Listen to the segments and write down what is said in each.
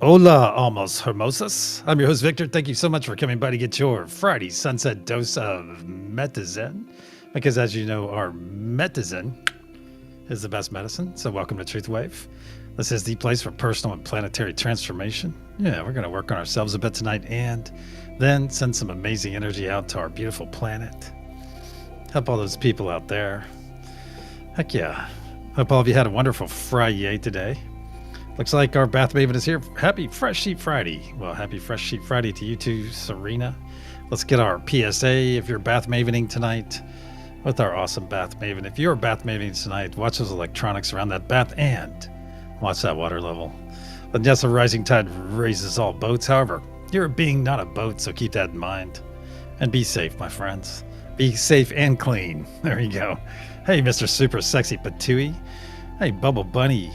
Hola, almost hermosas. I'm your host, Victor. Thank you so much for coming by to get your Friday sunset dose of Metazen. Because as you know, our Metazen is the best medicine. So welcome to TruthWave. This is the place for personal and planetary transformation. Yeah, we're going to work on ourselves a bit tonight and then send some amazing energy out to our beautiful planet. Help all those people out there. Heck yeah. Hope all of you had a wonderful Friday today. Looks like our Bath Maven is here. Happy Fresh Sheet Friday. Well, happy Fresh Sheet Friday to you too, Serena. Let's get our PSA if you're Bath Mavening tonight with our awesome Bath Maven. If you're Bath Mavening tonight, watch those electronics around that bath and watch that water level. But yes, a rising tide raises all boats. However, you're a being, not a boat, so keep that in mind. And be safe, my friends. Be safe and clean. There you go. Hey, Mr. Super Sexy Patooey. Hey, Bubble Bunny.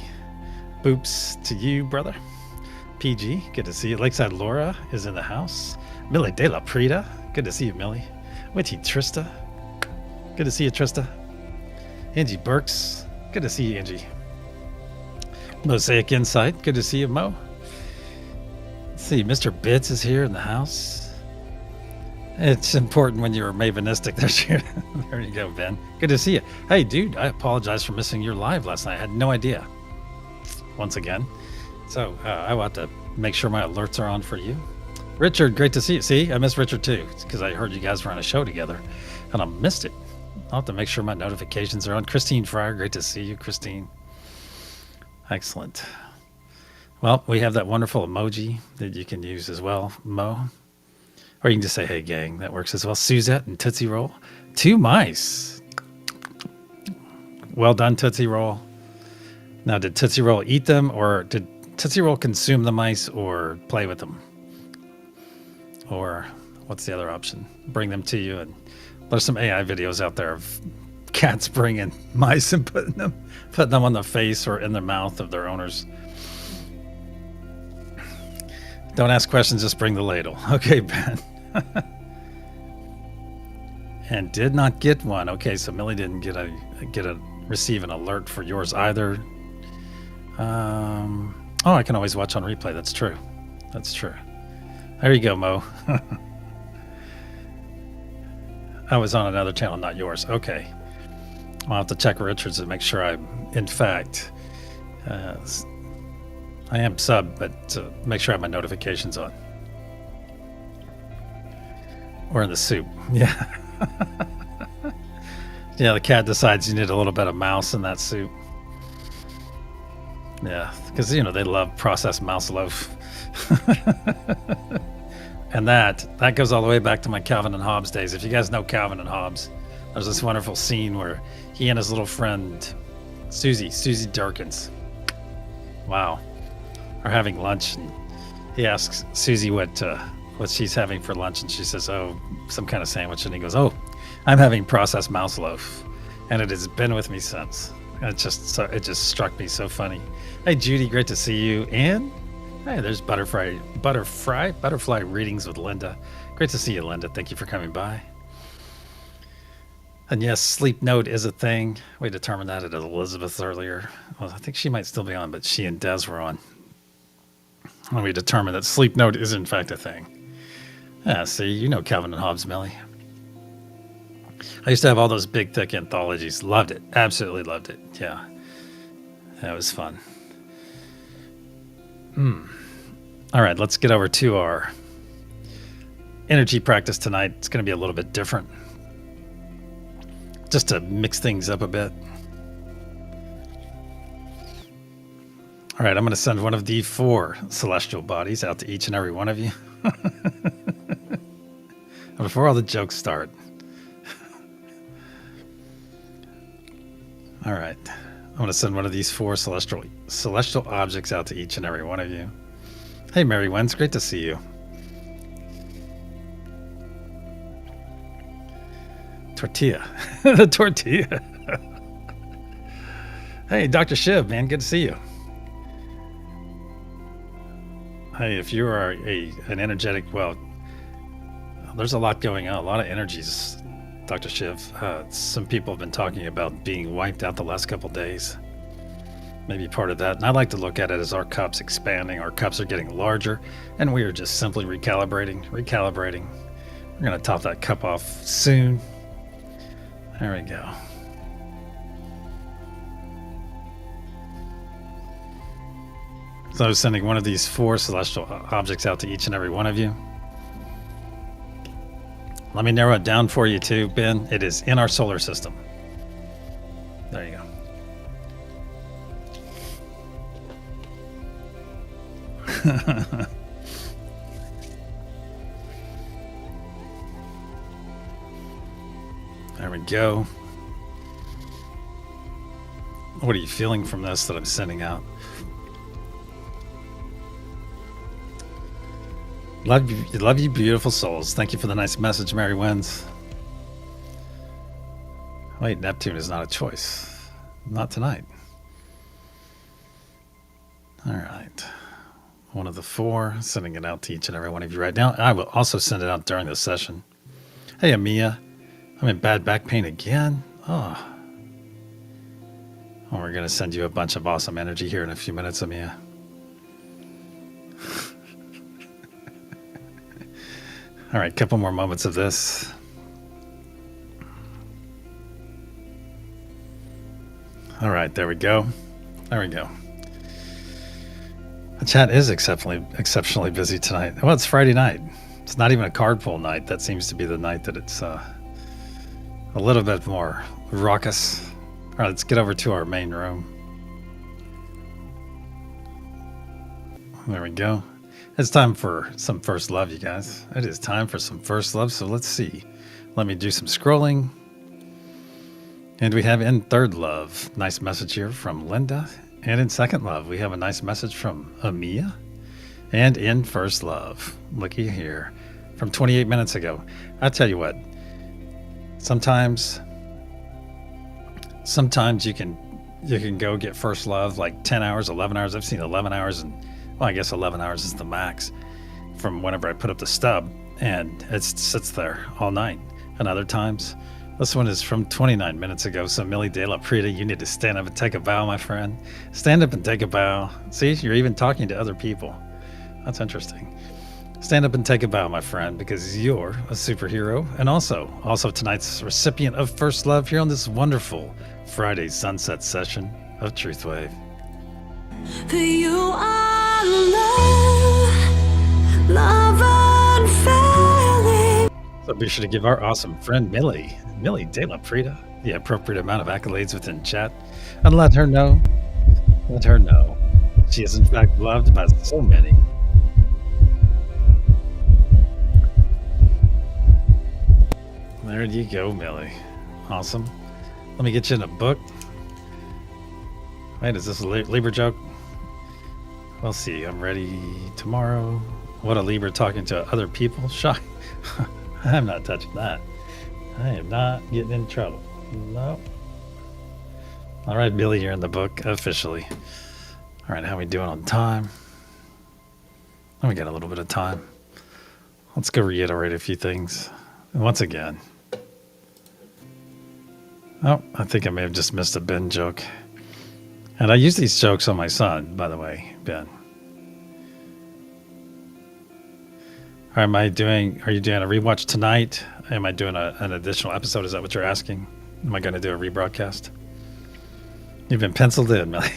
Boops to you, brother. PG, good to see you. Lakeside Laura is in the house. Millie De La Prida, good to see you, Millie. Witty Trista, good to see you, Trista. Angie Burks, good to see you, Angie. Mosaic Insight, good to see you, Mo. Let's see, Mr. Bits is here in the house. It's important when you're Mavenistic. There you go, Ben. Good to see you. Hey, dude, I apologize for missing your live last night. I had no idea. Once again. So I want to make sure my alerts are on for you. Richard, great to see you. See, I missed Richard too, because I heard you guys were on a show together and I missed it. I'll have to make sure my notifications are on. Christine Fryer, great to see you, Christine. Excellent. Well, we have that wonderful emoji that you can use as well, Mo. Or you can just say, hey, gang. That works as well. Suzette and Tootsie Roll. 2 mice. Well done, Tootsie Roll. Now, did Tootsie Roll eat them, or did Tootsie Roll consume the mice, or play with them? Or what's the other option? Bring them to you, and there's some AI videos out there of cats bringing mice and putting them on the face or in the mouth of their owners. Don't ask questions, just bring the ladle. Okay, Ben. And did not get one. Okay, so Millie didn't receive an alert for yours either. Oh, I can always watch on replay. That's true. That's true. There you go, Mo. I was on another channel, not yours. Okay. I'll have to check Richards to make sure I'm, in fact, I am sub, but to make sure I have my notifications on. Or in the soup. Yeah. Yeah, the cat decides you need a little bit of mouse in that soup. Yeah, because, you know, they love processed mouse loaf. And that goes all the way back to my Calvin and Hobbes days. If you guys know Calvin and Hobbes, there's this wonderful scene where he and his little friend, Susie Durkins, wow, are having lunch. And he asks Susie what she's having for lunch. And she says, oh, some kind of sandwich. And he goes, oh, I'm having processed mouse loaf. And it has been with me since. It just struck me so funny. Hey, Judy, great to see you. And hey, there's Butterfly Readings with Linda. Great to see you, Linda. Thank you for coming by. And yes, Sleep Note is a thing. We determined that at Elizabeth earlier. Well, I think she might still be on, but she and Des were on. And we determined that Sleep Note is in fact a thing. Yeah, see, you know Calvin and Hobbes, Millie. I used to have all those big, thick anthologies. Loved it. Absolutely loved it. Yeah. That was fun. All right, let's get over to our energy practice tonight. It's going to be a little bit different. Just to mix things up a bit. All right, I'm going to send one of the 4 celestial bodies out to each and every one of you. Before all the jokes start. All right. I'm going to send one of these 4 celestial objects out to each and every one of you. Hey, Mary Wens, great to see you. Tortilla. The tortilla. Hey, Dr. Shiv, man, good to see you. Hey, if you are an energetic, well, there's a lot going on, a lot of energies, Dr. Shiv. Some people have been talking about being wiped out the last couple days. maybe part of that. And I like to look at it as our cups expanding, our cups are getting larger, and we are just simply recalibrating. We're going to top that cup off soon. There we go. So I was sending one of these 4 celestial objects out to each and every one of you. Let me narrow it down for you too, Ben. It is in our solar system. There you go. There we go. What are you feeling from this that I'm sending out? Love you, beautiful souls. Thank you for the nice message, Mary Wins. Wait, Neptune is not a choice. Not tonight. All right. One of the 4, sending it out to each and every one of you right now. I will also send it out during the session. Hey, Amia. I'm in bad back pain again. Oh. Well, we're going to send you a bunch of awesome energy here in a few minutes, Amia. All right, couple more moments of this. All right, there we go. There we go. The chat is exceptionally busy tonight. Well, it's Friday night. It's not even a card pull night. That seems to be the night that it's a little bit more raucous. All right, let's get over to our main room. There we go. It's time for some first love, you guys. It is time for some first love, so let's see. Let me do some scrolling. And we have in third love, nice message here from Linda. And in second love, we have a nice message from Amia. And in first love, looky here, from 28 minutes ago. I'll tell you what, sometimes you can go get first love like 10 hours, 11 hours. I've seen 11 hours, and well, I guess 11 hours is the max from whenever I put up the stub, and it sits there all night. And other times, this one is from 29 minutes ago. So Millie De La Prida, you need to stand up and take a bow, my friend. Stand up and take a bow. See, you're even talking to other people. That's interesting. Stand up and take a bow, my friend, because you're a superhero. And also tonight's recipient of first love here on this wonderful Friday sunset session of TruthWave. For you are love unfailing. So be sure to give our awesome friend Millie De La Prida the appropriate amount of accolades within chat, and let her know she is in fact loved by so many. There you go, Millie. Awesome. Let me get you in a book. Wait, is this a Libra joke? We'll see. I'm ready tomorrow. What a Libra talking to other people. Shock. I'm not touching that. I am not getting in trouble. No. All right, Billy, you're in the book officially. All right, how we doing on time? Oh, we got a little bit of time. Let's go reiterate a few things. And once again. Oh, I think I may have just missed a Ben joke. And I use these jokes on my son, by the way, Ben. Are you doing a rewatch tonight? Am I doing an additional episode? Is that what you're asking? Am I going to do a rebroadcast? You've been penciled in, Millie.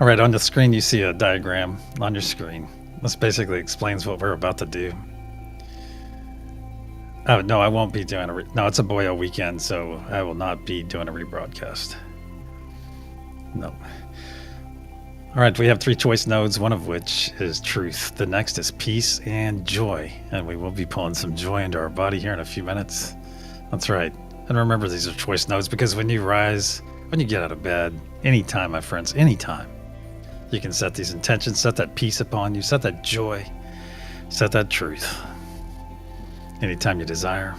All right, on the screen you see a diagram on your screen. This basically explains what we're about to do. Oh, no, I won't be doing no, it's a Boyo weekend, so I will not be doing a rebroadcast. No. All right, we have 3 choice nodes, one of which is truth. The next is peace and joy, and we will be pulling some joy into our body here in a few minutes. That's right. And remember, these are choice nodes because when you rise, when you get out of bed, anytime, my friends, anytime, you can set these intentions, set that peace upon you, set that joy, set that truth. Anytime you desire.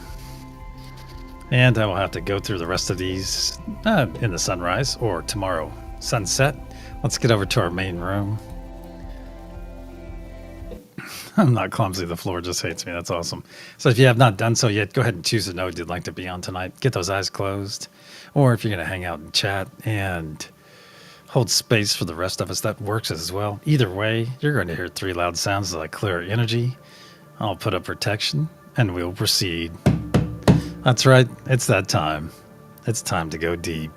And I will have to go through the rest of these in the sunrise or tomorrow sunset. Let's get over to our main room. I'm not clumsy. The floor just hates me. That's awesome. So if you have not done so yet, go ahead and choose a node you'd like to be on tonight. Get those eyes closed. Or if you're going to hang out and chat and hold space for the rest of us, that works as well. Either way, you're going to hear 3 loud sounds that clear energy. I'll put up protection and we'll proceed. That's right. It's that time. It's time to go deep.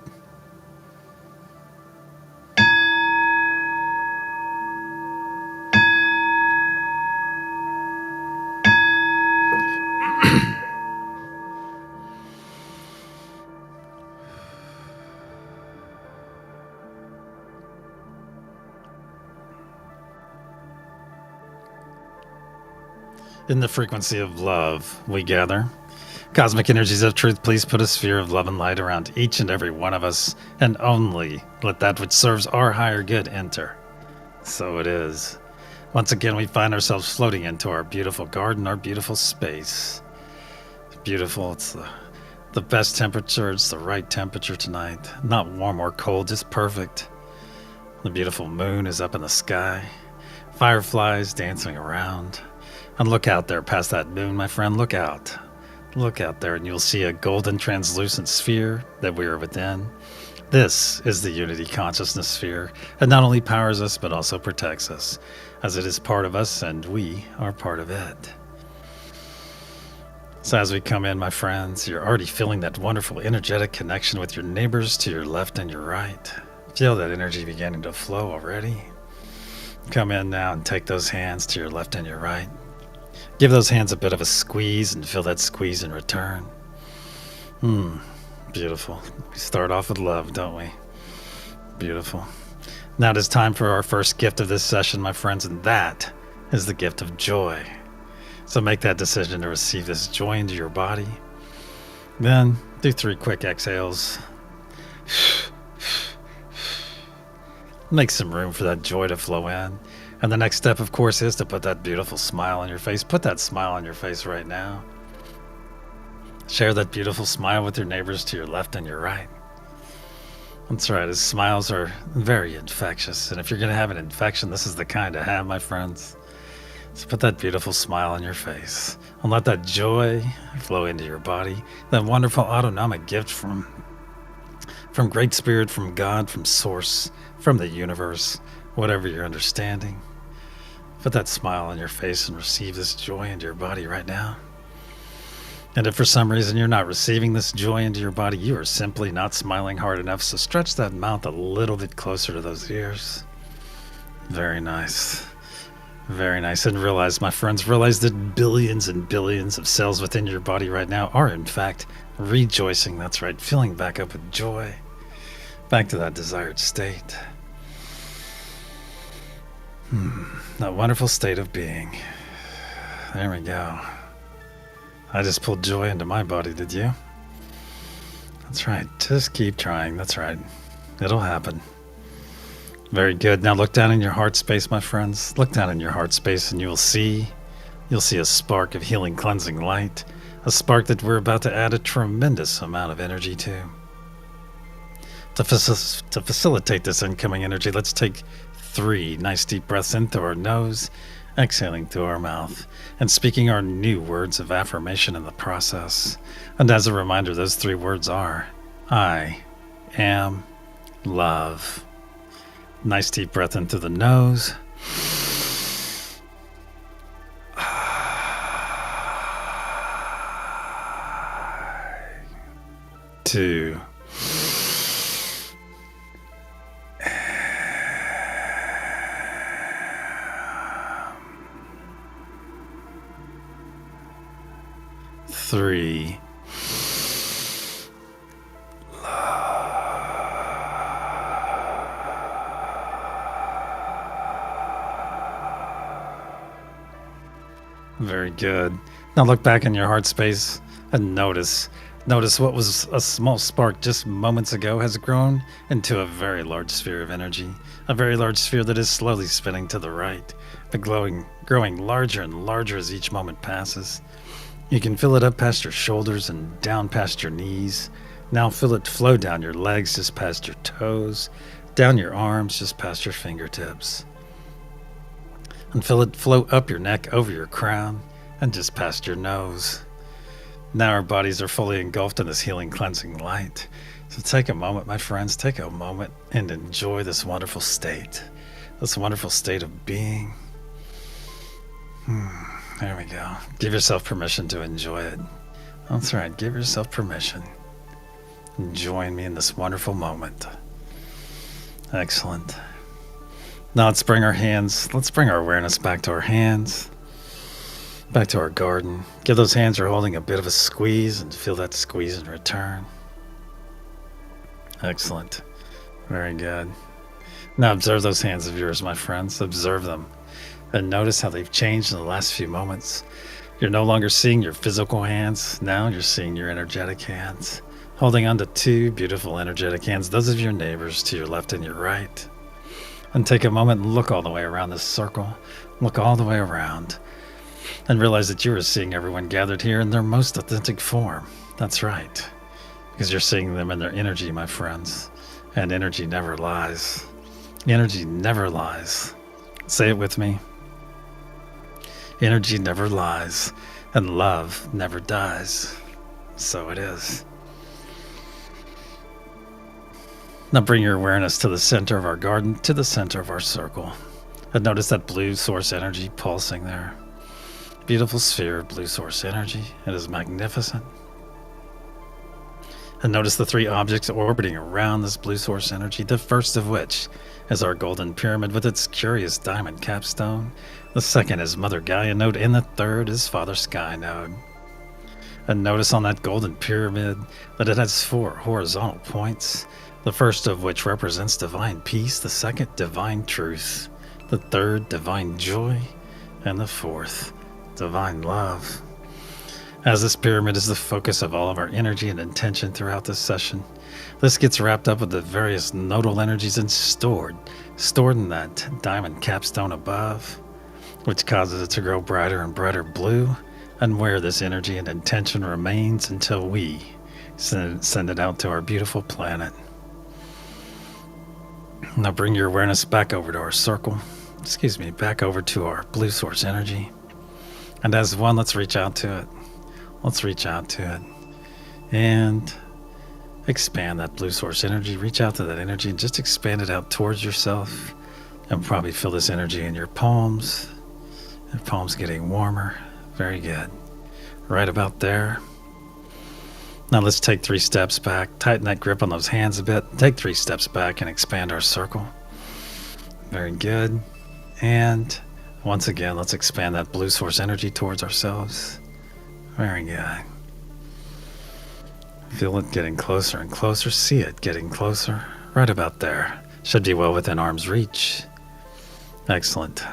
In the frequency of love, we gather. Cosmic energies of truth, please put a sphere of love and light around each and every one of us, and only let that which serves our higher good enter. So it is. Once again, we find ourselves floating into our beautiful garden, our beautiful space. It's beautiful. It's the best temperature. It's the right temperature tonight. Not warm or cold, just perfect. The beautiful moon is up in the sky. Fireflies dancing around. And look out there past that moon, my friend. Look out. Look out there and you'll see a golden translucent sphere that we are within. This is the unity consciousness sphere. It not only powers us, but also protects us, as it is part of us and we are part of it. So as we come in, my friends, you're already feeling that wonderful energetic connection with your neighbors to your left and your right. Feel that energy beginning to flow already. Come in now and take those hands to your left and your right. Give those hands a bit of a squeeze and feel that squeeze in return. Beautiful. We start off with love, don't we? Beautiful. Now it is time for our first gift of this session, my friends, and that is the gift of joy. So make that decision to receive this joy into your body. Then do 3 quick exhales. Make some room for that joy to flow in. And the next step, of course, is to put that beautiful smile on your face. Put that smile on your face right now. Share that beautiful smile with your neighbors to your left and your right. That's right, as smiles are very infectious. And if you're going to have an infection, this is the kind to have, my friends. So put that beautiful smile on your face. And let that joy flow into your body. That wonderful autonomic gift from Great Spirit, from God, from Source, from the universe, whatever you're understanding. Put that smile on your face and receive this joy into your body right now. And if for some reason you're not receiving this joy into your body, you are simply not smiling hard enough. So stretch that mouth a little bit closer to those ears. Very nice. Very nice. And realize, my friends, realize that billions and billions of cells within your body right now are in fact rejoicing. That's right. Filling back up with joy. Back to that desired state. That wonderful state of being. There we go. I just pulled joy into my body, did you? That's right. Just keep trying. That's right. It'll happen. Very good. Now look down in your heart space, my friends. Look down in your heart space and you'll see a spark of healing, cleansing light. A spark that we're about to add a tremendous amount of energy to. To facilitate this incoming energy, let's take 3 nice deep breaths in through our nose, exhaling through our mouth, and speaking our new words of affirmation in the process. And as a reminder, those 3 words are, I am love. Nice deep breath in through the nose. 2. 3. Very good. Now look back in your heart space and notice what was a small spark just moments ago has grown into a very large sphere of energy. A very large sphere that is slowly spinning to the right, but growing larger and larger as each moment passes. You can feel it up past your shoulders and down past your knees. Now feel it flow down your legs just past your toes, down your arms just past your fingertips. And feel it float up your neck, over your crown, and just past your nose. Now our bodies are fully engulfed in this healing, cleansing light. So take a moment, my friends, take a moment and enjoy this wonderful state of being. There we go. Give yourself permission to enjoy it. That's right, give yourself permission. And join me in this wonderful moment. Excellent. Now let's bring our awareness back to our hands, back to our garden. Give those hands you're holding a bit of a squeeze and feel that squeeze in return. Excellent. Very good. Now observe those hands of yours, my friends. Observe them and notice how they've changed in the last few moments. You're no longer seeing your physical hands. Now you're seeing your energetic hands. Holding on to two beautiful energetic hands, those of your neighbors to your left and your right. And take a moment and look all the way around this circle. Look all the way around. And realize that you are seeing everyone gathered here in their most authentic form. That's right. Because you're seeing them in their energy, my friends. And energy never lies. Energy never lies. Say it with me. Energy never lies. And love never dies. So it is. Now bring your awareness to the center of our garden, to the center of our circle. And notice that blue source energy pulsing there. Beautiful sphere of blue source energy. It is magnificent. And notice the three objects orbiting around this blue source energy, the first of which is our golden pyramid with its curious diamond capstone. The second is Mother Gaia node, and the third is Father Sky node. And notice on that golden pyramid that it has 4 horizontal points, the first of which represents divine peace, the second divine truth, the third divine joy, and the fourth divine love. As this pyramid is the focus of all of our energy and intention throughout this session, this gets wrapped up with the various nodal energies and stored in that diamond capstone above, which causes it to grow brighter and brighter blue, and where this energy and intention remains until we send it out to our beautiful planet. Now bring your awareness back over to our circle, back over to our blue source energy. And as one, let's reach out to it. Let's reach out to it and expand that blue source energy. Reach out to that energy and just expand it out towards yourself. And probably feel this energy in your palms. Your palms getting warmer. Very good. Right about there. Now let's take 3 steps back. Tighten that grip on those hands a bit. Take 3 steps back and expand our circle. Very good. And once again, let's expand that blue source energy towards ourselves. Very good. Feel it getting closer and closer. See it getting closer. Right about there. Should be well within arm's reach. Excellent.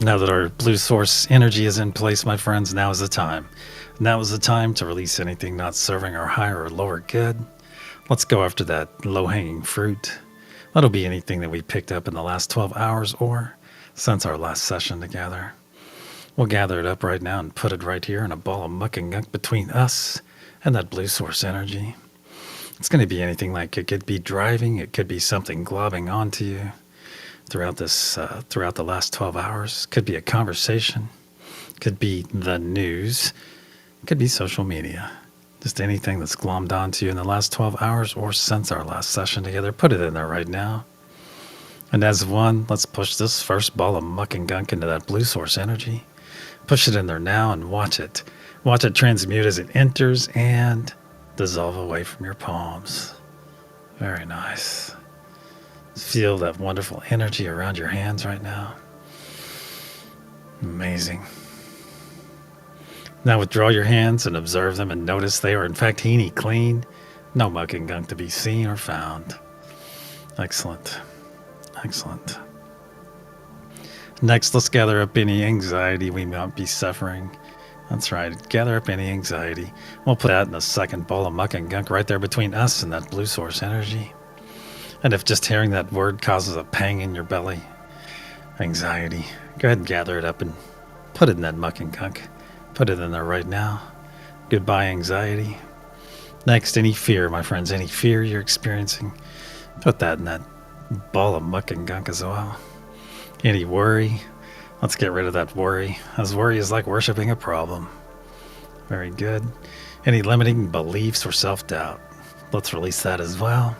Now that our blue source energy is in place, my friends, now is the time. Now is the time to release anything not serving our higher or lower good. Let's go after that low-hanging fruit. That'll be anything that we picked up in the last 12 hours or since our last session together. We'll gather it up right now and put it right here in a ball of muck and gunk between us and that blue source energy. It's going to be anything like it could be driving, it could be something globbing onto you throughout the last 12 hours. Could be a conversation, could be the news, could be social media. Just anything that's glommed onto you in the last 12 hours or since our last session together. Put it in there right now. And as one, let's push this first ball of muck and gunk into that blue source energy. Push it in there now and watch it. Watch it transmute as it enters and dissolve away from your palms. Very nice. Feel that wonderful energy around your hands right now. Amazing. Now withdraw your hands and observe them and notice they are in fact heeny clean. No muck and gunk to be seen or found. Excellent. Excellent. Next, let's gather up any anxiety we might be suffering. That's right, gather up any anxiety. We'll put that in the second ball of muck and gunk right there between us and that blue source energy. And if just hearing that word causes a pang in your belly, anxiety, go ahead and gather it up and put it in that muck and gunk. Put it in there right now. Goodbye, anxiety. Next, any fear, my friends, any fear you're experiencing, put that in that ball of muck and gunk as well. Any worry? Let's get rid of that worry, as worry is like worshiping a problem. Very good. Any limiting beliefs or self-doubt? Let's release that as well.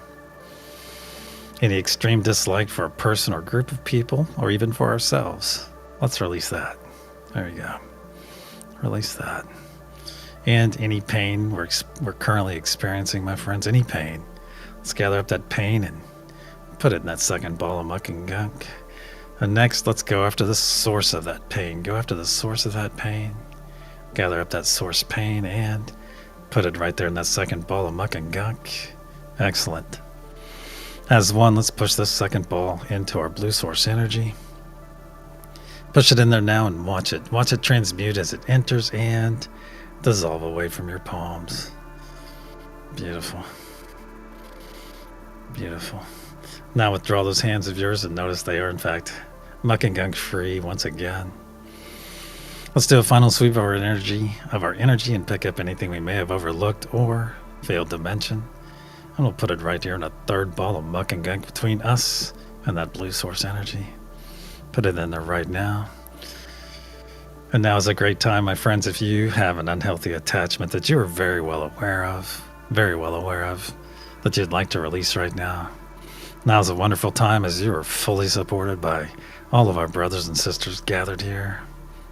Any extreme dislike for a person or group of people, or even for ourselves? Let's release that. There you go. Release that. And any pain we're currently experiencing, my friends, any pain. Let's gather up that pain and put it in that second ball of muck and gunk. And next, let's go after the source of that pain. Go after the source of that pain. Gather up that source pain and put it right there in that second ball of muck and gunk. Excellent. As one, let's push this second ball into our blue source energy. Push it in there now and watch it. Watch it transmute as it enters and dissolve away from your palms. Beautiful. Beautiful. Now withdraw those hands of yours and notice they are in fact muck and gunk free once again. Let's do a final sweep of our energy and pick up anything we may have overlooked or failed to mention. And we'll put it right here in a third ball of muck and gunk between us and that blue source energy. Put it in there right now. And now is a great time, my friends, if you have an unhealthy attachment that you are very well aware of, that you'd like to release right now. Now's a wonderful time as you are fully supported by all of our brothers and sisters gathered here.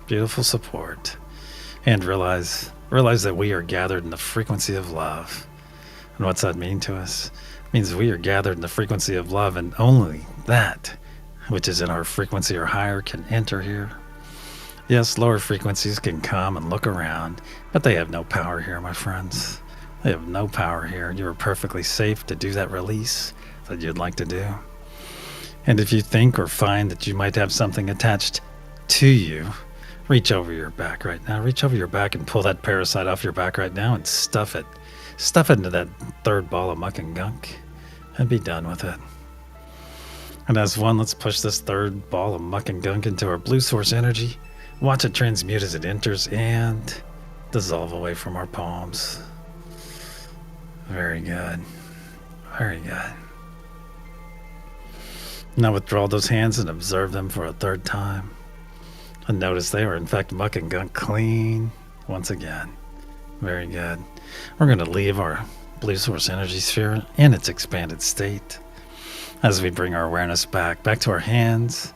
Beautiful support. And realize that we are gathered in the frequency of love. And what's that mean to us? It means we are gathered in the frequency of love, and only that which is in our frequency or higher can enter here. Yes, lower frequencies can come and look around, but they have no power here, my friends. They have no power here. You are perfectly safe to do that release that you'd like to do. And if you think or find that you might have something attached to you, reach over your back right now. Reach over your back and pull that parasite off your back right now and stuff it. Stuff it into that third ball of muck and gunk and be done with it. And as one, let's push this third ball of muck and gunk into our blue source energy. Watch it transmute as it enters and dissolve away from our palms. Very good. Very good. Now withdraw those hands and observe them for a third time. And notice they are in fact muck and gunk clean once again. Very good. We're going to leave our blue source energy sphere in its expanded state as we bring our awareness back to our hands.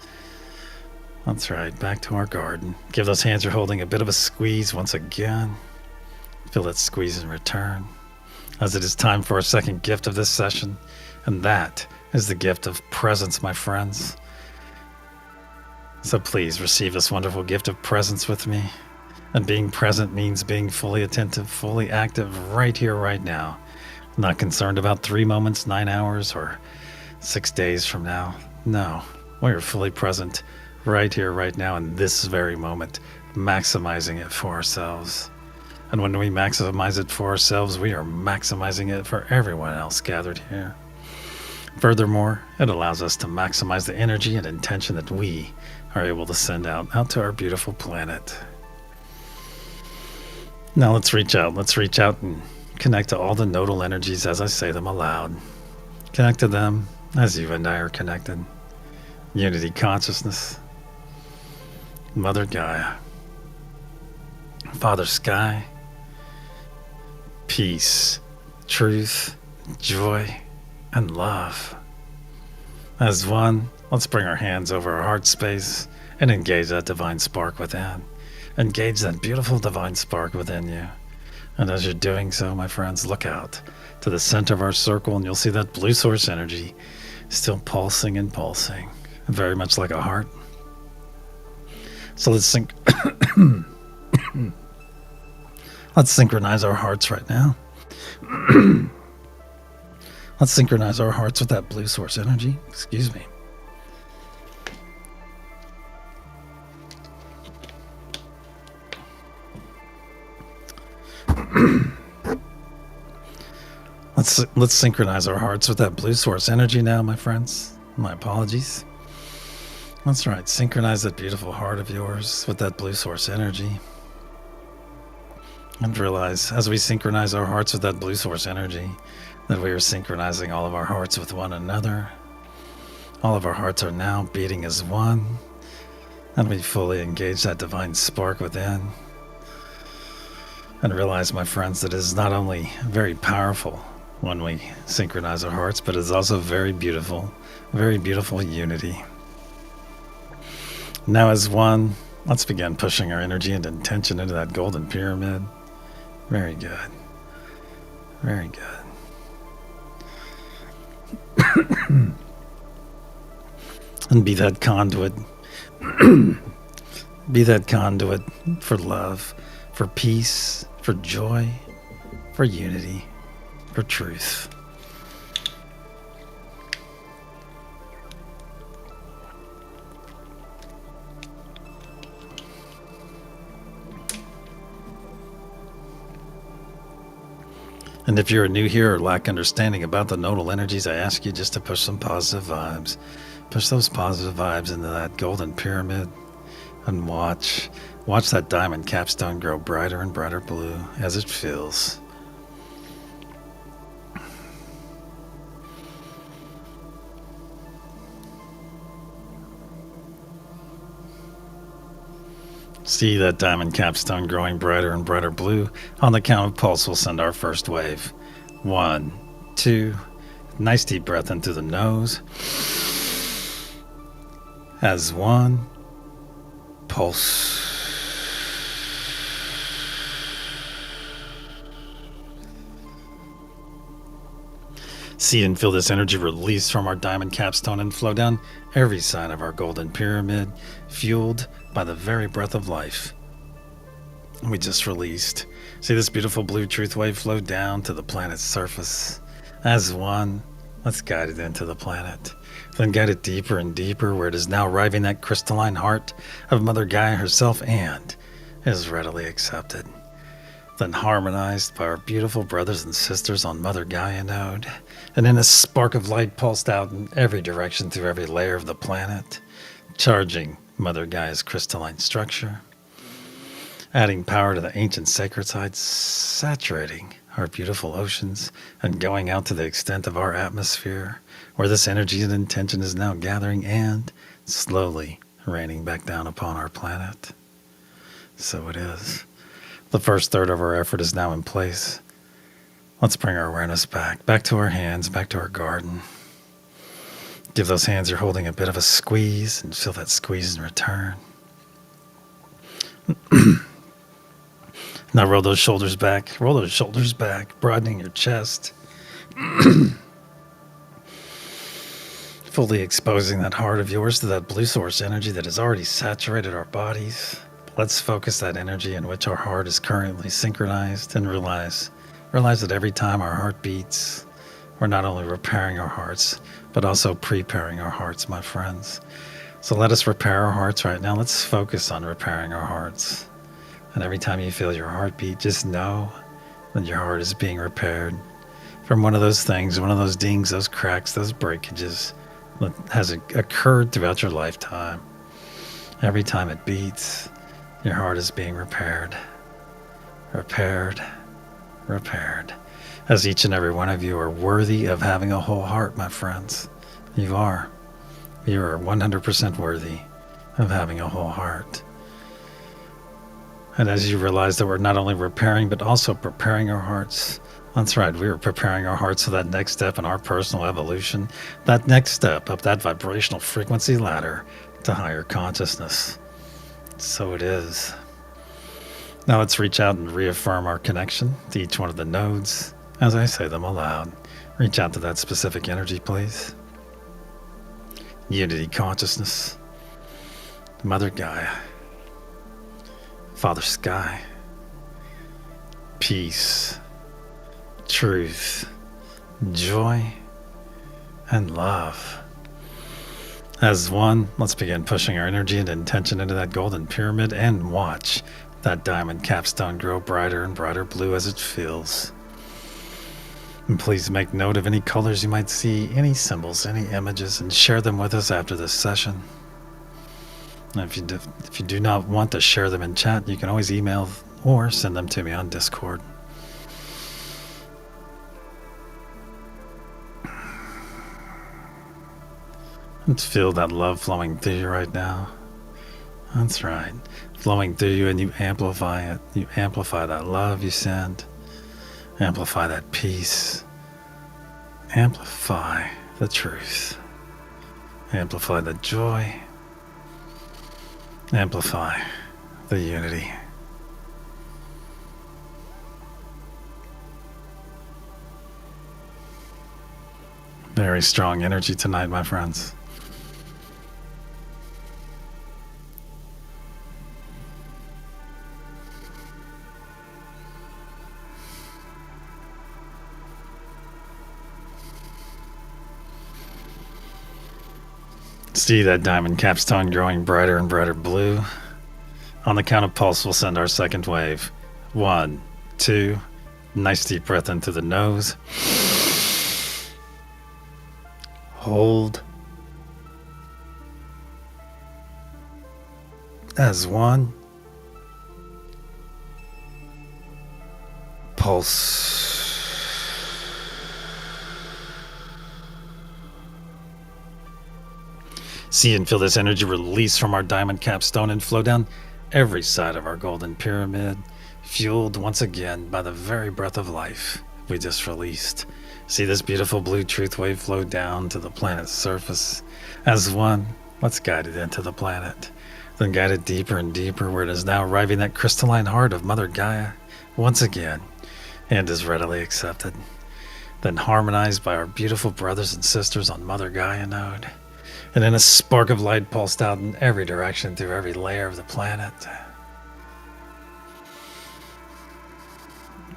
That's right, back to our garden. Give those hands you're holding a bit of a squeeze once again. Feel that squeeze in return, as it is time for our second gift of this session, and that is the gift of presence, my friends. So please receive this wonderful gift of presence with me. And being present means being fully attentive, fully active right here, right now. Not concerned about 3 moments, 9 hours, or 6 days from now. No, we are fully present right here, right now, in this very moment, maximizing it for ourselves. And when we maximize it for ourselves, we are maximizing it for everyone else gathered here. Furthermore, it allows us to maximize the energy and intention that we are able to send out to our beautiful planet. Now let's reach out. Let's reach out and connect to all the nodal energies as I say them aloud. Connect to them as you and I are connected. Unity consciousness, Mother Gaia, Father Sky, peace, truth, joy, and love. As one, let's bring our hands over our heart space and engage that divine spark within. Engage that beautiful divine spark within you. And as you're doing so, my friends, look out to the center of our circle and you'll see that blue source energy still pulsing and pulsing, very much like a heart. So let's synchronize our hearts right now. Let's synchronize our hearts with that blue source energy. Excuse me. Let's synchronize our hearts with that blue source energy now, my friends. My apologies. That's right. Synchronize that beautiful heart of yours with that blue source energy. And realize, as we synchronize our hearts with that blue source energy, that we are synchronizing all of our hearts with one another. All of our hearts are now beating as one, and we fully engage that divine spark within. And realize, my friends, that it is not only very powerful when we synchronize our hearts, but it's also very beautiful unity. Now as one, let's begin pushing our energy and intention into that golden pyramid. Very good. Very good. And be that conduit. Be that conduit for love, for peace, for joy, for unity, for truth. And if you're new here or lack understanding about the nodal energies, I ask you just to push some positive vibes. Push those positive vibes into that golden pyramid and watch that diamond capstone grow brighter and brighter blue as it fills. See that diamond capstone growing brighter and brighter blue. On the count of pulse, we'll send our first wave. 1, 2, nice deep breath in through the nose. As one, pulse. See and feel this energy release from our diamond capstone and flow down every side of our golden pyramid, fueled by the very breath of life we just released. See this beautiful blue truth wave flow down to the planet's surface. As one, let's guide it into the planet. Then guide it deeper and deeper, where it is now arriving that crystalline heart of Mother Gaia herself and is readily accepted. Then harmonized by our beautiful brothers and sisters on Mother Gaia node, and in a spark of light pulsed out in every direction through every layer of the planet, charging Mother Gaia's crystalline structure, adding power to the ancient sacred sites, saturating our beautiful oceans, and going out to the extent of our atmosphere, where this energy and intention is now gathering and slowly raining back down upon our planet. So it is. The first third of our effort is now in place. Let's bring our awareness back to our hands, back to our garden. Give those hands you're holding a bit of a squeeze and feel that squeeze in return. Now roll those shoulders back, broadening your chest. Fully exposing that heart of yours to that blue source energy that has already saturated our bodies. Let's focus that energy in which our heart is currently synchronized and realize that every time our heart beats, we're not only repairing our hearts, but also preparing our hearts, my friends. So let us repair our hearts right now. Let's focus on repairing our hearts. And every time you feel your heartbeat, just know that your heart is being repaired from one of those things, one of those dings, those cracks, those breakages that has occurred throughout your lifetime. Every time it beats, your heart is being repaired, as each and every one of you are worthy of having a whole heart, my friends. You are 100% worthy of having a whole heart. And as you realize that we're not only repairing, but also preparing our hearts. That's right, we are preparing our hearts for that next step in our personal evolution, that next step up that vibrational frequency ladder to higher consciousness. So it is. Now let's reach out and reaffirm our connection to each one of the nodes as I say them aloud. Reach out to that specific energy, please. Unity consciousness, Mother Gaia, Father Sky, peace, truth, joy, and love. As one, let's begin pushing our energy and intention into that golden pyramid and watch that diamond capstone grow brighter and brighter blue as it fills. And please make note of any colors you might see, any symbols, any images, and share them with us after this session. And if you do not want to share them in chat, you can always email or send them to me on Discord. And feel that love flowing through you right now. That's right. Flowing through you, and you amplify it. You amplify that love you send. Amplify that peace. Amplify the truth. Amplify the joy. Amplify the unity. Very strong energy tonight, my friends. See that diamond capstone growing brighter and brighter blue. On the count of pulse, we'll send our second wave. 1, 2, nice deep breath in through the nose. Hold. As 1. Pulse. See and feel this energy release from our diamond capstone and flow down every side of our golden pyramid, fueled once again by the very breath of life we just released. See this beautiful blue truth wave flow down to the planet's surface. As 1, let's guide it into the planet. Then guide it deeper and deeper, where it is now arriving that crystalline heart of Mother Gaia once again, and is readily accepted. Then harmonized by our beautiful brothers and sisters on Mother Gaia node. And then a spark of light pulsed out in every direction through every layer of the planet.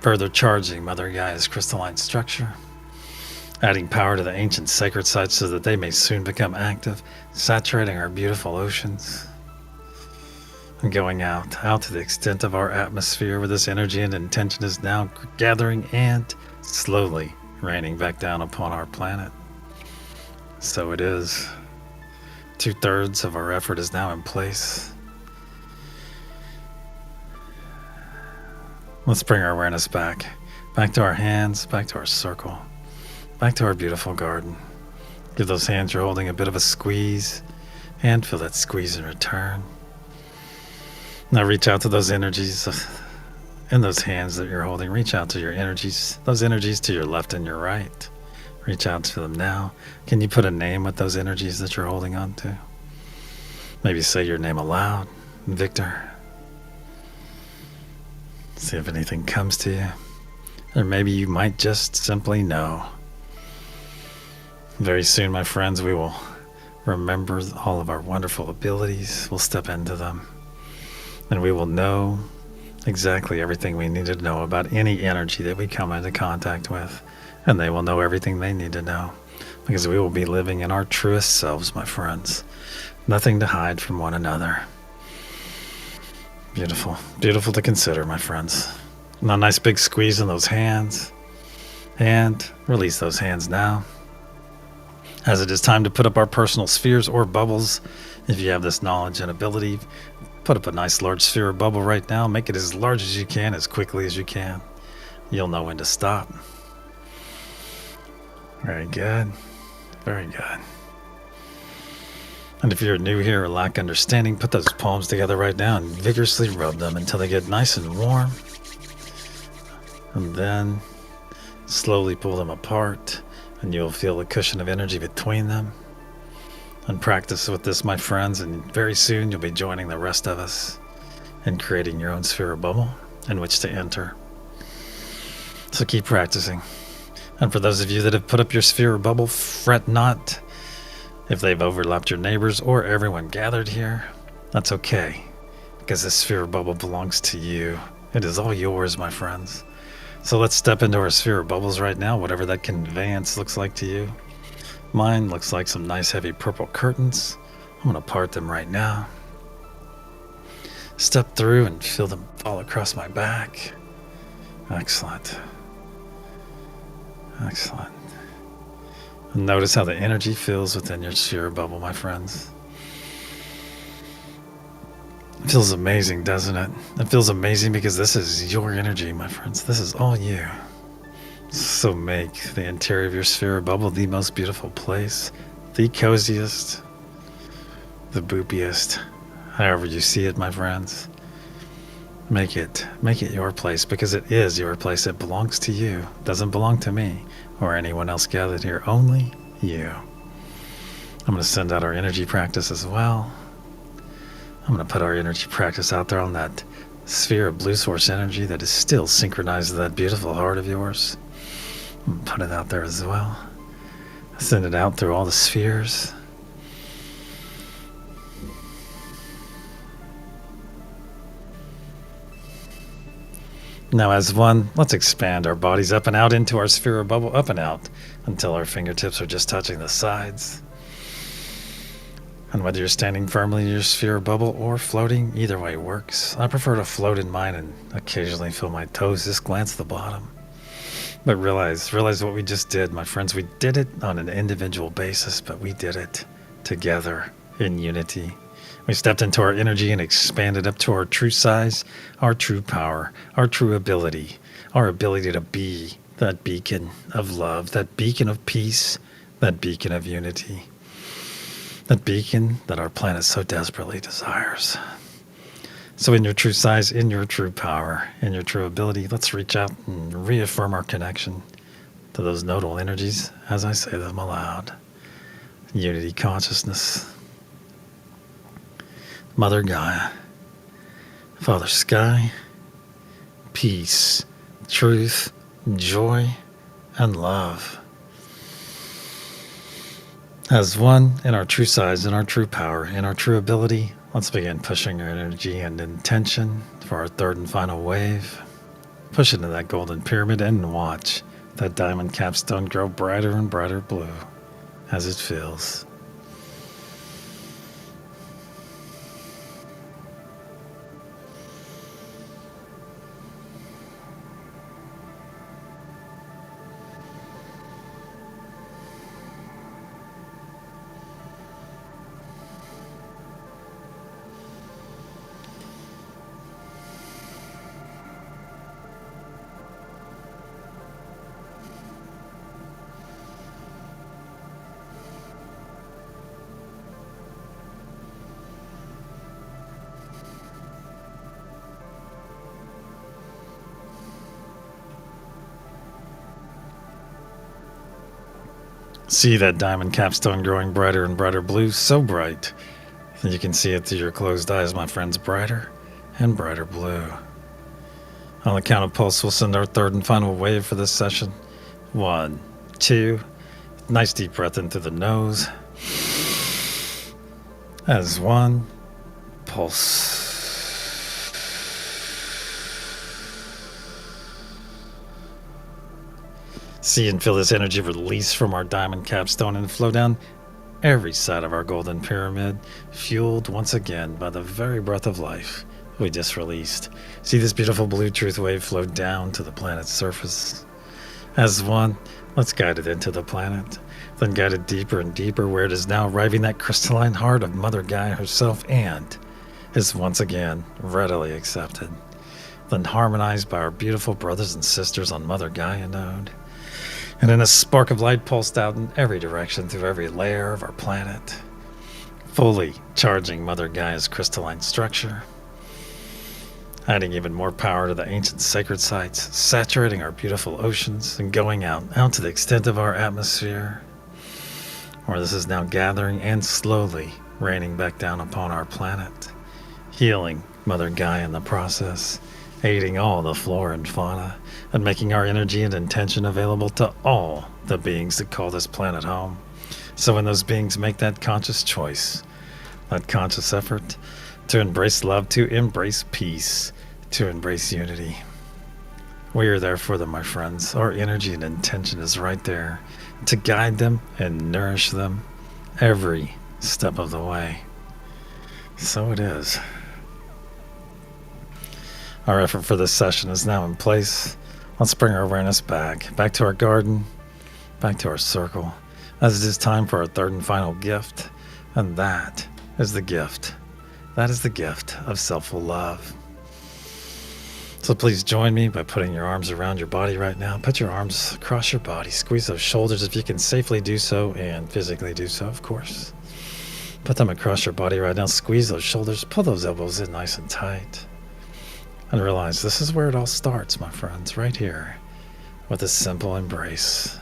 Further charging Mother Gaia's crystalline structure. Adding power to the ancient sacred sites so that they may soon become active. Saturating our beautiful oceans. And going out to the extent of our atmosphere where this energy and intention is now gathering and slowly raining back down upon our planet. So it is. 2/3 of our effort is now in place. Let's bring our awareness back to our hands, back to our circle, back to our beautiful garden. Give those hands you're holding a bit of a squeeze, and feel that squeeze in return. Now reach out to those energies in those hands that you're holding. Reach out to your energies, those energies to your left and your right. Reach out to them now. Can you put a name with those energies that you're holding on to? Maybe say your name aloud. Victor. See if anything comes to you. Or maybe you might just simply know. Very soon, my friends, we will remember all of our wonderful abilities. We'll step into them. And we will know exactly everything we need to know about any energy that we come into contact with. And they will know everything they need to know, because we will be living in our truest selves, my friends. Nothing to hide from one another. Beautiful. Beautiful to consider, my friends. Now, a nice big squeeze in those hands. And release those hands now. As it is time to put up our personal spheres or bubbles. If you have this knowledge and ability, put up a nice large sphere or bubble right now. Make it as large as you can, as quickly as you can. You'll know when to stop. Very good. Very good. And if you're new here or lack understanding, put those palms together right now and vigorously rub them until they get nice and warm. And then slowly pull them apart, and you'll feel a cushion of energy between them. And practice with this, my friends, and very soon you'll be joining the rest of us in creating your own sphere or bubble in which to enter. So keep practicing. And for those of you that have put up your sphere or bubble, fret not if they've overlapped your neighbors or everyone gathered here. That's okay, because this sphere or bubble belongs to you. It is all yours, my friends. So let's step into our sphere or bubbles right now, whatever that conveyance looks like to you. Mine looks like some nice heavy purple curtains. I'm going to part them right now. Step through and feel them fall across my back. Excellent. Excellent. And notice how the energy feels within your sphere bubble, my friends. It feels amazing, doesn't it? It feels amazing because this is your energy, my friends. This is all you. So make the interior of your sphere bubble the most beautiful place the coziest, the boopiest, however you see it, my friends. Make it your place, because it is your place. It belongs to you. It doesn't belong to me or anyone else gathered here. Only you. I'm going to send out our energy practice as well. I'm going to put our energy practice out there on that sphere of blue source energy that is still synchronized to that beautiful heart of yours. I'm going to put it out there as well. Send it out through all the spheres. Now as one, let's expand our bodies up and out into our sphere of bubble, up and out, until our fingertips are just touching the sides. And whether you're standing firmly in your sphere of bubble or floating, either way works. I prefer to float in mine and occasionally feel my toes just glance to the bottom. But realize what we just did, my friends. We did it on an individual basis, but we did it together in unity. We stepped into our energy and expanded up to our true size, our true power, our true ability, our ability to be that beacon of love, that beacon of peace, that beacon of unity, that beacon that our planet so desperately desires. So in your true size, in your true power, in your true ability, let's reach out and reaffirm our connection to those nodal energies as I say them aloud. Unity consciousness. Mother Gaia, Father Sky, peace, truth, joy, and love. As one, in our true size, in our true power, in our true ability, let's begin pushing our energy and intention for our third and final wave. Push into that golden pyramid and watch that diamond capstone grow brighter and brighter blue as it fills. See that diamond capstone growing brighter and brighter blue, so bright that you can see it through your closed eyes, my friends, brighter and brighter blue. On the count of pulse, we'll send our third and final wave for this session. 1, 2, nice deep breath in through the nose. As one, pulse. See and feel this energy release from our diamond capstone and flow down every side of our golden pyramid, fueled once again by the very breath of life we just released. See this beautiful blue truth wave flow down to the planet's surface. As one, let's guide it into the planet, then guide it deeper and deeper where it is now arriving that crystalline heart of Mother Gaia herself and is once again readily accepted, then harmonized by our beautiful brothers and sisters on Mother Gaia node. And in a spark of light pulsed out in every direction through every layer of our planet, fully charging Mother Gaia's crystalline structure, adding even more power to the ancient sacred sites, saturating our beautiful oceans, and going out to the extent of our atmosphere, where this is now gathering and slowly raining back down upon our planet, healing Mother Gaia in the process, aiding all the flora and fauna, and making our energy and intention available to all the beings that call this planet home. So when those beings make that conscious choice, that conscious effort to embrace love, to embrace peace, to embrace unity, we are there for them, my friends. Our energy and intention is right there to guide them and nourish them every step of the way. So it is. Our effort for this session is now in place. Let's bring our awareness back to our garden, back to our circle, as it is time for our third and final gift, and that is the gift. That is the gift of self-love. So please join me by putting your arms around your body right now. Put your arms across your body. Squeeze those shoulders if you can safely do so and physically do so, of course. Put them across your body right now. Squeeze those shoulders. Pull those elbows in nice and tight. And realize this is where it all starts, my friends, right here, with a simple embrace.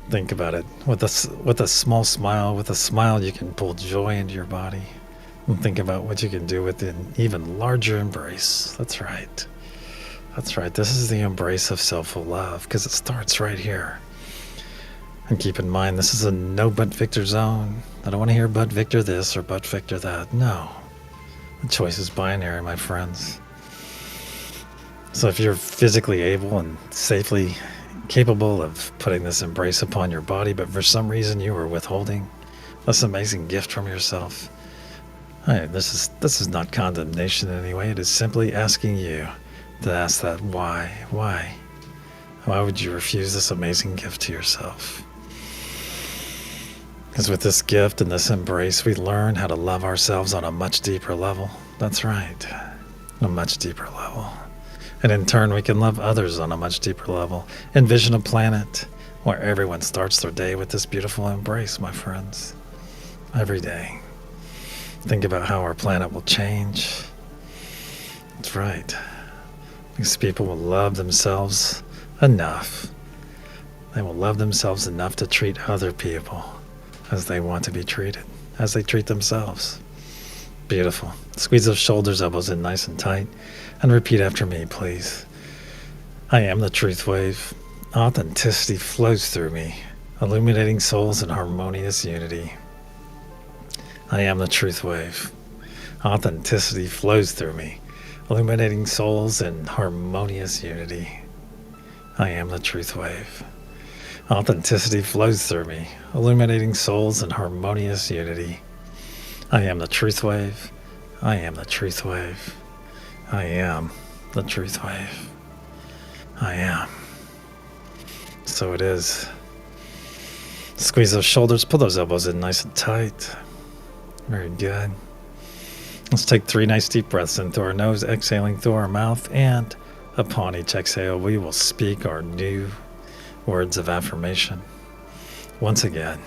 Think about it. With a small smile, with a smile you can pull joy into your body. And think about what you can do with an even larger embrace. That's right. That's right. This is the embrace of self-love because it starts right here. And keep in mind, this is a no but Victor zone. I don't want to hear but Victor this or but Victor that. No. The choice is binary, my friends. So if you're physically able and safely capable of putting this embrace upon your body, but for some reason you are withholding this amazing gift from yourself, hey, this is not condemnation in any way. It is simply asking you to ask that why. Why would you refuse this amazing gift to yourself? Because with this gift and this embrace, we learn how to love ourselves on a much deeper level. That's right, on a much deeper level. And in turn, we can love others on a much deeper level. Envision a planet where everyone starts their day with this beautiful embrace, my friends. Every day. Think about how our planet will change. That's right. These people will love themselves enough. They will love themselves enough to treat other people as they want to be treated, as they treat themselves. Beautiful. Squeeze those shoulders, elbows in nice and tight, and repeat after me, please. I am the truth wave. Authenticity flows through me, illuminating souls in harmonious unity. I am the truth wave. Authenticity flows through me, illuminating souls in harmonious unity. I am the truth wave. Authenticity flows through me, illuminating souls in harmonious unity. I am the truth wave. I am the truth wave. I am the truth wave. I am. So it is. Squeeze those shoulders, pull those elbows in nice and tight. Very good. Let's take 3 nice deep breaths in through our nose, exhaling through our mouth, and upon each exhale, we will speak our new words of affirmation. Once again,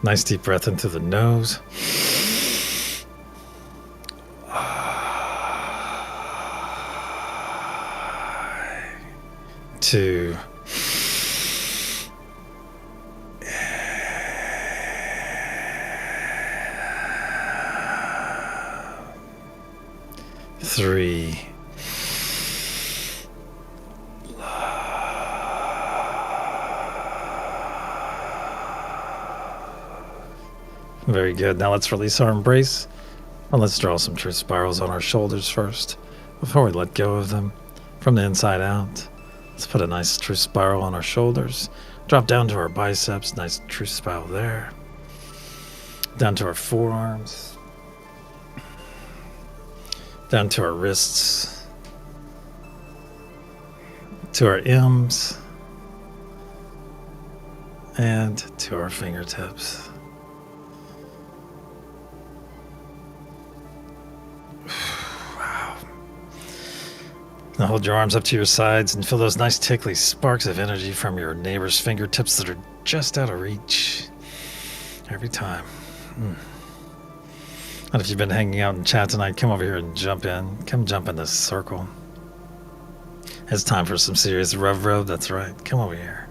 nice deep breath in through the nose. 2, 3. Very good. Now let's release our embrace. And let's draw some truth spirals on our shoulders first before we let go of them from the inside out. Let's put a nice truth spiral on our shoulders. Drop down to our biceps. Nice truth spiral there. Down to our forearms. Down to our wrists. To our M's. And to our fingertips. Wow. Now hold your arms up to your sides and feel those nice tickly sparks of energy from your neighbor's fingertips that are just out of reach every time. And if you've been hanging out in chat tonight, come over here and jump in. Come jump in this circle. It's time for some serious rev. That's right. Come over here.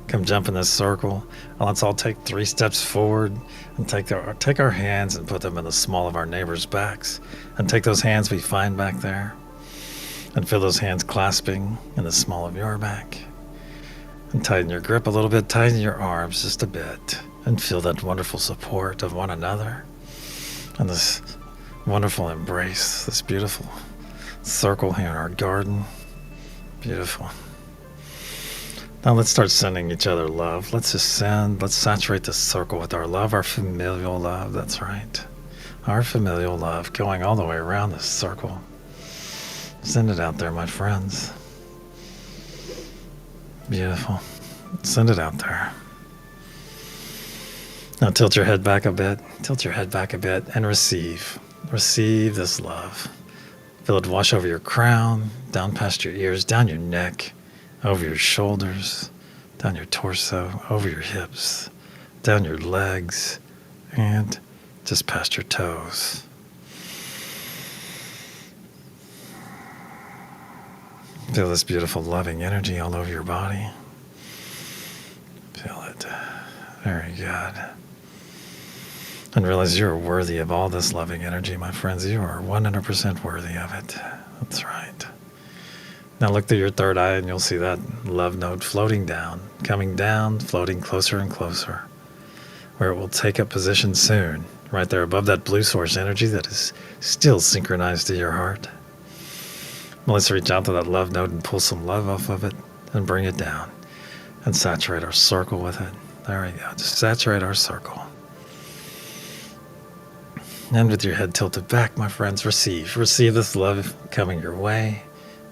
Come jump in this circle. And let's all take 3 steps forward and take our hands and put them in the small of our neighbor's backs. And take those hands we find back there and feel those hands clasping in the small of your back. And tighten your grip a little bit. Tighten your arms just a bit. And feel that wonderful support of one another. And this wonderful embrace, this beautiful circle here in our garden. Beautiful. Now let's start sending each other love. Let's saturate this circle with our love, our familial love. That's right. Our familial love going all the way around this circle. Send it out there, my friends. Beautiful. Send it out there. Now tilt your head back a bit. Tilt your head back a bit and receive. Receive this love. Feel it wash over your crown, down past your ears, down your neck, over your shoulders, down your torso, over your hips, down your legs, and just past your toes. Feel this beautiful loving energy all over your body. Feel it. Very good. And realize you're worthy of all this loving energy, my friends. You are 100% worthy of it. That's right. Now look through your third eye and you'll see that love note floating down, coming down, floating closer and closer, where it will take up position soon, right there above that blue source energy that is still synchronized to your heart. Well, let's reach out to that love note and pull some love off of it and bring it down and saturate our circle with it. There we go. Just saturate our circle. And with your head tilted back, my friends, receive. Receive this love coming your way.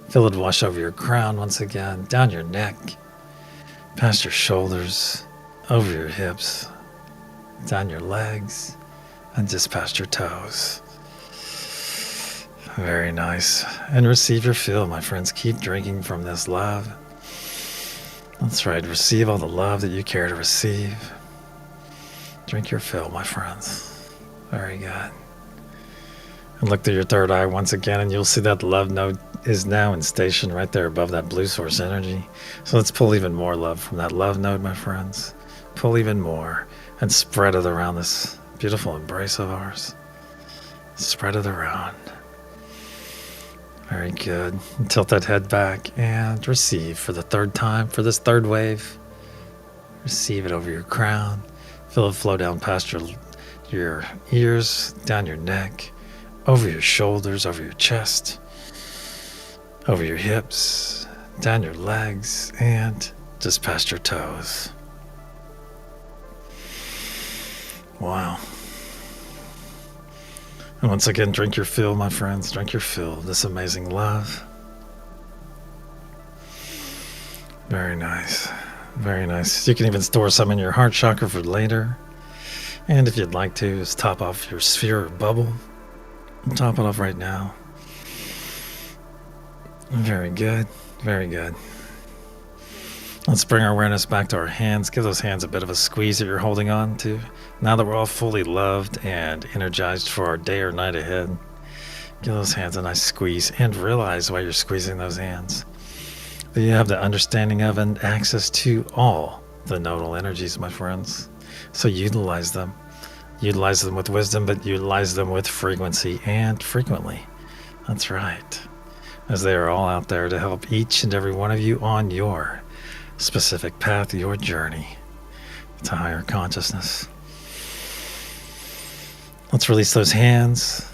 Feel it wash over your crown once again, down your neck, past your shoulders, over your hips, down your legs, and just past your toes. Very nice. And receive your fill, my friends. Keep drinking from this love. That's right. Receive all the love that you care to receive. Drink your fill, my friends. Very good. And look through your third eye once again, and you'll see that love note is now in station right there above that blue source energy. So let's pull even more love from that love note, my friends. Pull even more and spread it around this beautiful embrace of ours. Spread it around. Very good. And tilt that head back and receive for the third time for this third wave. Receive it over your crown. Feel it flow down past your ears, down your neck, over your shoulders, over your chest, over your hips, down your legs, and just past your toes. Wow. And once again, drink your fill, my friends. Drink your fill of this amazing love. Very nice. Very nice. You can even store some in your heart chakra for later. And if you'd like to, just top off your sphere or bubble. Top it off right now. Very good. Very good. Let's bring our awareness back to our hands. Give those hands a bit of a squeeze that you're holding on to. Now that we're all fully loved and energized for our day or night ahead, give those hands a nice squeeze and realize while you're squeezing those hands that you have the understanding of and access to all the nodal energies, my friends. So utilize them. Utilize them with wisdom, but utilize them with frequency and frequently. That's right. As they are all out there to help each and every one of you on your specific path, your journey to higher consciousness. Let's release those hands.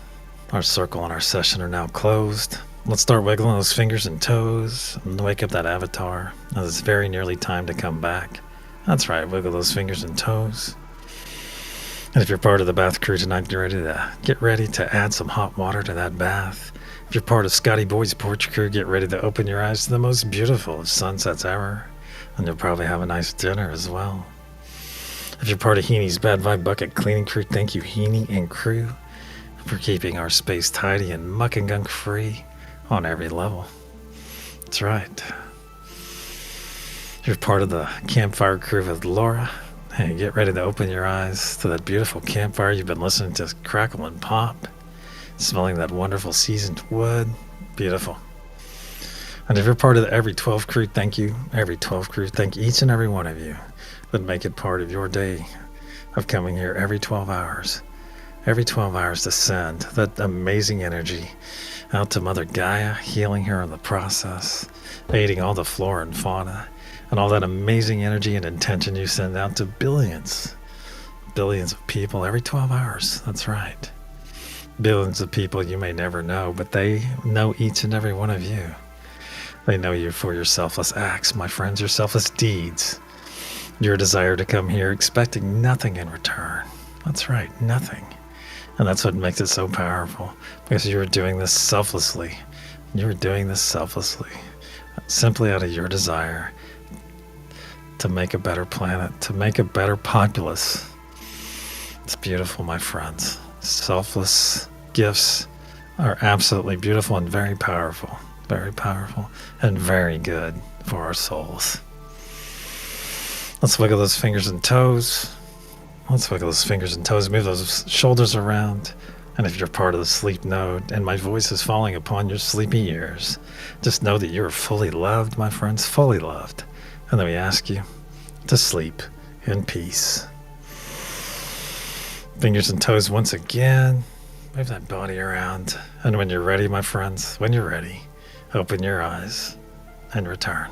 Our circle and our session are now closed. Let's start wiggling those fingers and toes and wake up that avatar. Now it's very nearly time to come back. That's right, wiggle those fingers and toes. And if you're part of the bath crew tonight, get ready to add some hot water to that bath. If you're part of Scotty Boy's porch crew, get ready to open your eyes to the most beautiful of sunsets ever. And you'll probably have a nice dinner as well. If you're part of Heenie's Bad Vibe Bucket cleaning crew, thank you Heenie and crew for keeping our space tidy and muck and gunk free on every level. That's right. If you're part of the campfire crew with Laura, hey, get ready to open your eyes to that beautiful campfire you've been listening to crackle and pop, smelling that wonderful seasoned wood. Beautiful. And if you're part of the Every 12 crew, thank you. Every 12 crew, thank each and every one of you that make it part of your day of coming here every 12 hours. Every 12 hours to send that amazing energy out to Mother Gaia, healing her in the process, aiding all the flora and fauna, and all that amazing energy and intention you send out to billions of people every 12 hours. That's right. Billions of people you may never know, but they know each and every one of you. They know you for your selfless acts, my friends, your selfless deeds. Your desire to come here expecting nothing in return. That's right, nothing. And that's what makes it so powerful, because you're doing this selflessly. You're doing this selflessly, simply out of your desire to make a better planet, to make a better populace. It's beautiful, my friends. Selfless gifts are absolutely beautiful and very powerful and very good for our souls. Let's wiggle those fingers and toes. Let's wiggle those fingers and toes, move those shoulders around. And if you're part of the sleep node and my voice is falling upon your sleepy ears, just know that you're fully loved, my friends, fully loved. And then we ask you to sleep in peace. Fingers and toes once again. Move that body around. And when you're ready, my friends, when you're ready, open your eyes and return.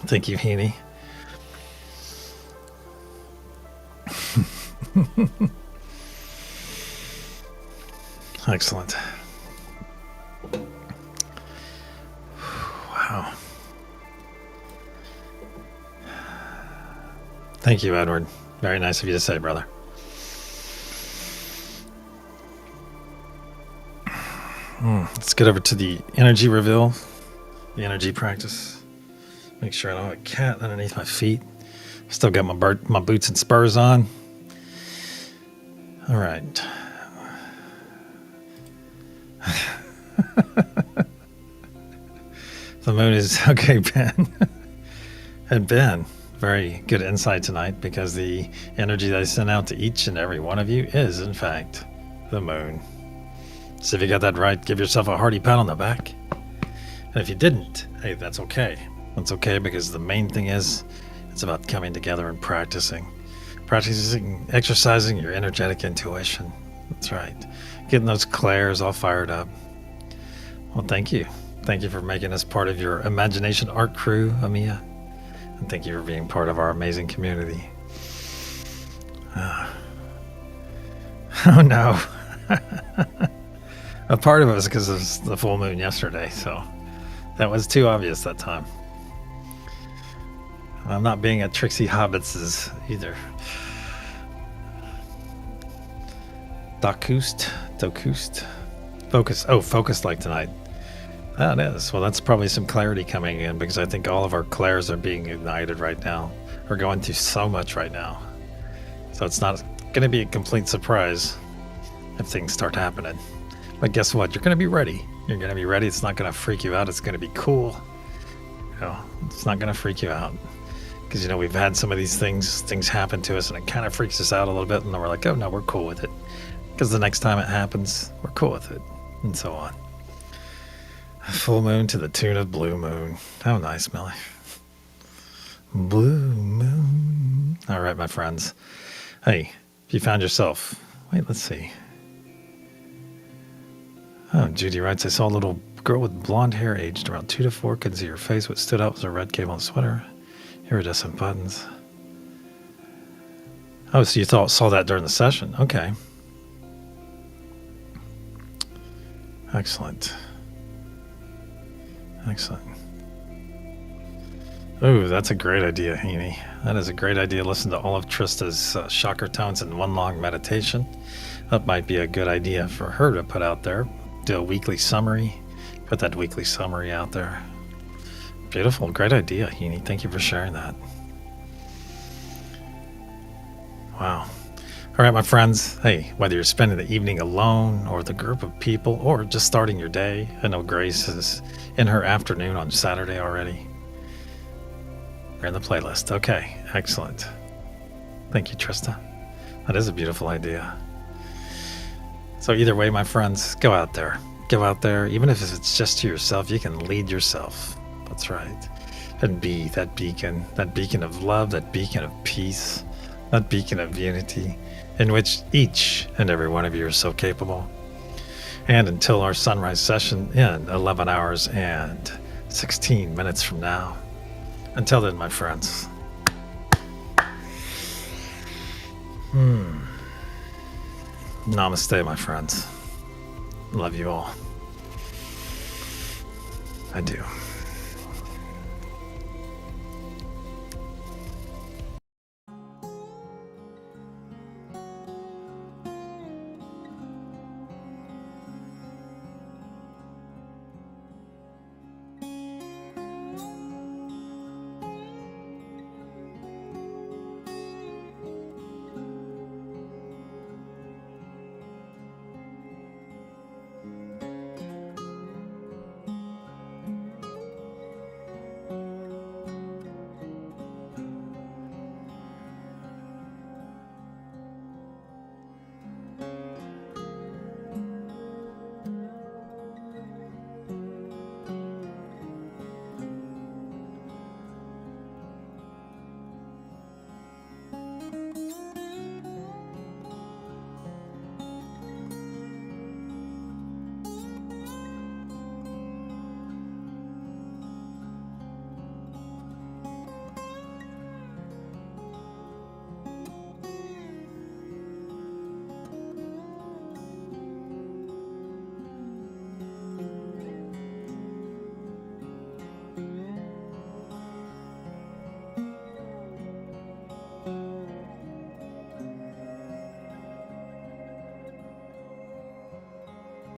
Thank you, Heaney. Excellent. Wow. Thank you, Edward. Very nice of you to say, brother. Let's get over to the energy reveal, the energy practice. Make sure I don't have a cat underneath my feet. Still got my boots and spurs on. All right. The moon is okay, Ben. And Ben, very good insight tonight because the energy that I sent out to each and every one of you is, in fact, the moon. So if you got that right, give yourself a hearty pat on the back. And if you didn't, hey, that's okay. That's okay because the main thing is it's about coming together and practicing, exercising your energetic intuition. That's right. Getting those clairs all fired up. Well, thank you. Thank you for making us part of your imagination art crew, Amia. And thank you for being part of our amazing community. Oh no. A part of it was because of the full moon yesterday, so that was too obvious that time. I'm not being a Trixie Hobbits either. Docust. Focus like tonight. That is. Well, that's probably some clarity coming in because I think all of our clairs are being ignited right now. We're going through so much right now. So it's not going to be a complete surprise if things start happening. But guess what? You're going to be ready. You're going to be ready. It's not going to freak you out. It's going to be cool. You know, it's not going to freak you out. Because, you know, we've had some of these things happen to us and it kind of freaks us out a little bit. And then we're like, oh, no, we're cool with it. Because the next time it happens, we're cool with it. And so on. Full moon to the tune of blue moon. How nice, Millie. Blue moon. All right, my friends. Hey, if you found yourself... Wait, let's see. Oh, Judy writes, I saw a little girl with blonde hair aged around 2 to 4. Couldn't see her face. What stood out was a red cable sweater. Iridescent buttons. Oh, so you saw that during the session. Okay. Excellent. Oh, that's a great idea, Heaney. That is a great idea. Listen to all of Trista's chakra tones in one long meditation. That might be a good idea for her to put out there. Do a weekly summary. Put that weekly summary out there. Beautiful. Great idea, Heaney. Thank you for sharing that. Wow. All right, my friends. Hey, whether you're spending the evening alone or with a group of people or just starting your day, I know Grace is in her afternoon on Saturday already. We're in the playlist. Okay, excellent. Thank you, Trista. That is a beautiful idea. So either way, my friends, go out there. Go out there. Even if it's just to yourself, you can lead yourself. That's right. And be that beacon of love, that beacon of peace, that beacon of unity, in which each and every one of you are so capable. And until our sunrise session in 11 hours and 16 minutes from now. Until then, my friends. Namaste, my friends. Love you all. I do.